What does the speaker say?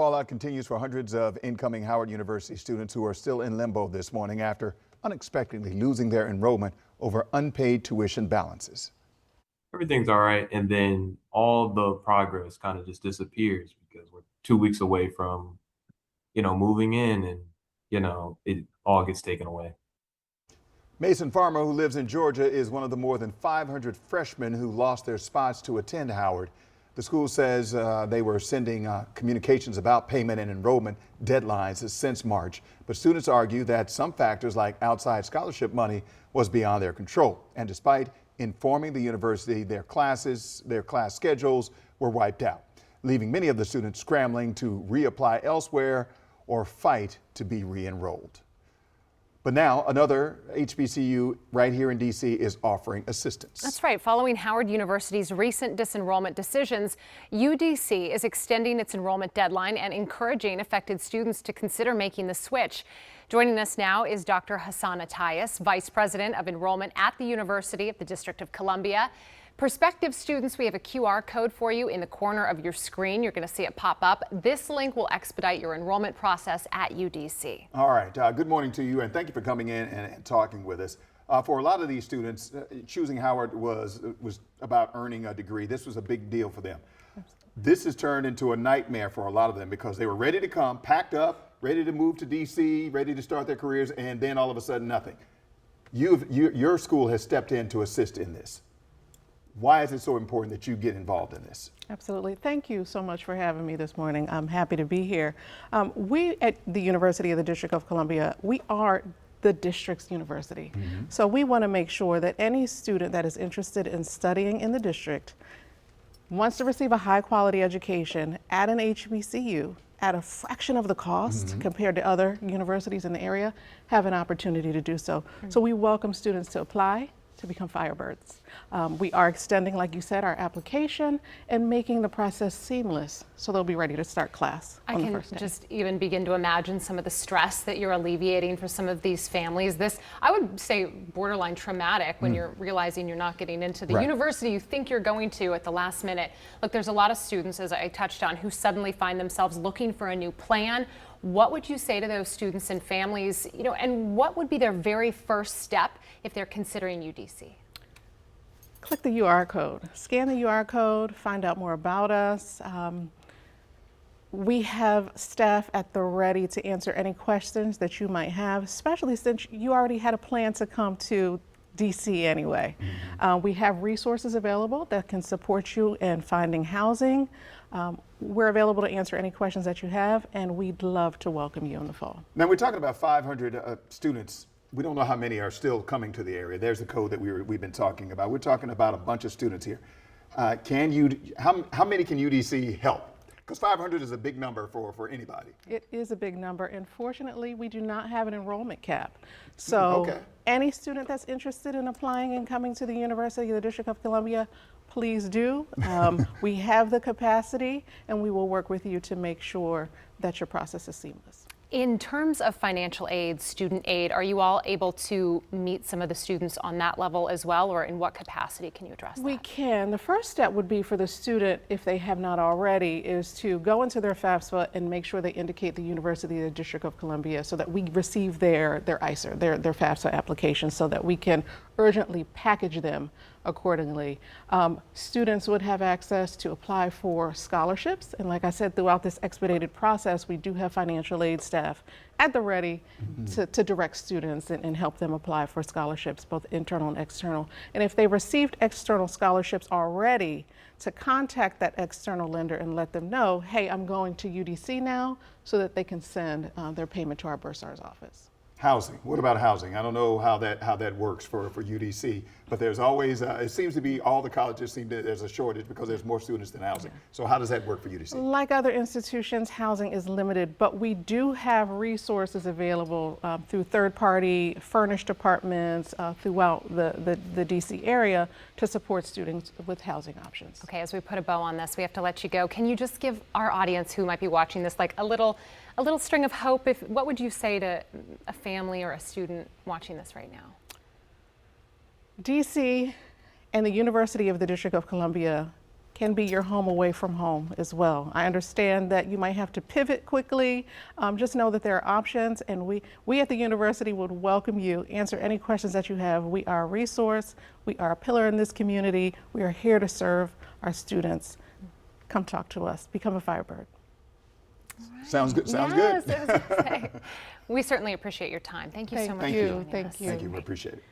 Fallout continues for hundreds of incoming Howard University students who are still in limbo this morning after unexpectedly losing their enrollment over unpaid tuition balances. Everything's all right, and then all the progress kind of just disappears because we're 2 weeks away from, moving in, and it all gets taken away. Mason Farmer, who lives in Georgia, is one of the more than 500 freshmen who lost their spots to attend Howard. The school says they were sending communications about payment and enrollment deadlines since March, but students argue that some factors like outside scholarship money was beyond their control. And despite informing the university, their class schedules were wiped out, leaving many of the students scrambling to reapply elsewhere or fight to be re-enrolled. But now another HBCU right here in D.C. is offering assistance. That's right. Following Howard University's recent disenrollment decisions, UDC is extending its enrollment deadline and encouraging affected students to consider making the switch. Joining us now is Dr. Hassan Attias, Vice President of Enrollment at the University of the District of Columbia. Prospective students, we have a QR code for you in the corner of your screen. You're going to see it pop up. This link will expedite your enrollment process at UDC. All right. Good morning to you, and thank you for coming in and talking with us. For a lot of these students, choosing Howard was about earning a degree. This was a big deal for them. This has turned into a nightmare for a lot of them because they were ready to come, packed up, ready to move to D.C., ready to start their careers, and then all of a sudden nothing. Your school has stepped in to assist in this. Why is it so important that you get involved in this? Absolutely. Thank you so much for having me this morning. I'm happy to be here. We at the University of the District of Columbia, we are the district's university. So we want to make sure that any student that is interested in studying in the district wants to receive a high quality education at an HBCU at a fraction of the cost compared to other universities in the area, have an opportunity to do so. So we welcome students to apply to become Firebirds. We are extending, like you said, our application and making the process seamless so they'll be ready to start class on the first day. I can just even begin to imagine some of the stress that you're alleviating for some of these families. This, I would say, borderline traumatic when you're realizing you're not getting into the university you think you're going to at the last minute. Look, there's a lot of students, as I touched on, who suddenly find themselves looking for a new plan. What would you say to those students and families, and what would be their very first step if they're considering UDC? Click the UR code, scan the UR code, find out more about us. We have staff at the ready to answer any questions that you might have, especially since you already had a plan to come to DC anyway. We have resources available that can support you in finding housing. We're available to answer any questions that you have, and we'd love to welcome you in the fall. Now, we're talking about 500 students. We don't know how many are still coming to the area. There's the code that we've been talking about. We're talking about a bunch of students here. How many can UDC help? Because 500 is a big number for anybody. It is a big number. Unfortunately, we do not have an enrollment cap. So any student that's interested in applying and coming to the University of the District of Columbia, please do. We have the capacity, and we will work with you to make sure that your process is seamless. In terms of financial aid, student aid, are you all able to meet some of the students on that level as well, or in what capacity can you address that? We can. The first step would be for the student, if they have not already, is to go into their FAFSA and make sure they indicate the University of the District of Columbia so that we receive their ISER, their FAFSA application, so that we can urgently package them accordingly. Students would have access to apply for scholarships, and like I said, throughout this expedited process, we do have financial aid staff at the ready to direct students and help them apply for scholarships, both internal and external. And if they received external scholarships already, to contact that external lender and let them know, hey, I'm going to UDC now, so that they can send their payment to our bursar's office. Housing. What about housing? I don't know how that works for UDC, but there's always it seems to be all the colleges there's a shortage because there's more students than housing. So how does that work for UDC? Like other institutions, housing is limited, but we do have resources available through third-party furnished apartments throughout the DC area to support students with housing options. Okay, as we put a bow on this, we have to let you go. Can you just give our audience who might be watching this like a little string of hope? What would you say to a family or a student watching this right now? DC and the University of the District of Columbia can be your home away from home as well. I understand that you might have to pivot quickly. Just know that there are options, and we at the university would welcome you. Answer any questions that you have. We are a resource. We are a pillar in this community. We are here to serve our students. Come talk to us. Become a Firebird. Sounds good. Sounds Yes, good. I was gonna say. We certainly appreciate your time. Thank you so much. Thank for you. joining Thank us. you. Thank you. We appreciate it.